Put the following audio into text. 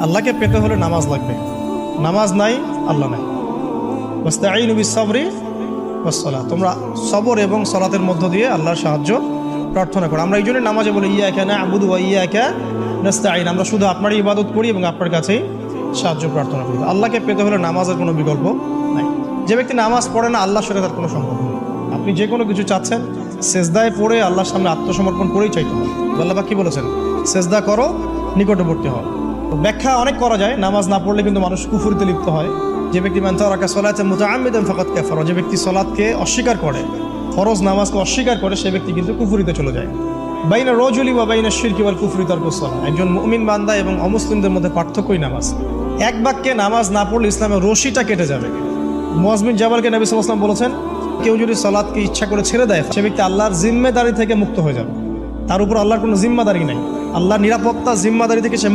আল্লাহকে পেতে হলে নামাজ লাগবে, নামাজ নাই আল্লাহ নাই। ওয়াস্তাঈনু বিস-সাবরি ওয়াস-সালাহ, তোমরা সবর এবং সালাতের মধ্য দিয়ে আল্লাহর সাহায্য প্রার্থনা করো। আমরা এই জন্য নামাজে বলি ইয়াকা না'বুদু ওয়া ইয়াকা নাস্তাঈন, আমরা শুধু আপনারই ইবাদত করি এবং আপনার কাছেই সাহায্য প্রার্থনা করি। আল্লাহকে পেতে হলে নামাজের কোনো বিকল্প নাই। যে ব্যক্তি নামাজ পড়ে না আল্লাহর সাথে তার কোনো সম্পর্ক নেই। আপনি যে কোনো কিছু চাচ্ছেন সেজদায় পড়ে আল্লাহর সামনে আত্মসমর্পণ করেই চাইতে হবে। আল্লাহ পাক কি বলেছেন? সেজদা করো, নিকটবর্তী হও। ব্যাখ্যা অনেক করা যায়, নামাজ না পড়লে কিন্তু মানুষ কুফরিতে লিপ্ত হয়। যে ব্যক্তি মান তারাকা সালাতান মুতাআম্মিদান ফাকাদ কাফারা, যে ব্যক্তি সালাতকে অস্বীকার করে, ফরজ নামাজকে অস্বীকার করে, সে ব্যক্তি কিন্তু কুফরিতে চলে যায়। বাইনা রাজুলি ওয়া বাইনা শিরকি ওয়াল কুফরি তারকুস সালাহ, একজন মুমিন বান্দা এবং অমুসলিমদের মধ্যে পার্থক্যই নামাজ। এক বাক্যে নামাজ না পড়লে ইসলামের রশিটা কেটে যাবে। মুআয বিন জাবালকে নবী সাল্লাল্লাহু আলাইহি ওয়াসাল্লাম বলেছেন, কেউ যদি সালাতকে ইচ্ছা করে ছেড়ে দেয় সে ব্যক্তি আল্লাহর জিম্মেদারি থেকে মুক্ত হয়ে যাবে। তার উপর আল্লাহর কোনো জিম্মাদারি নাই, আল্লাহর নিরাপত্তা জিম্মাদারি থেকে সে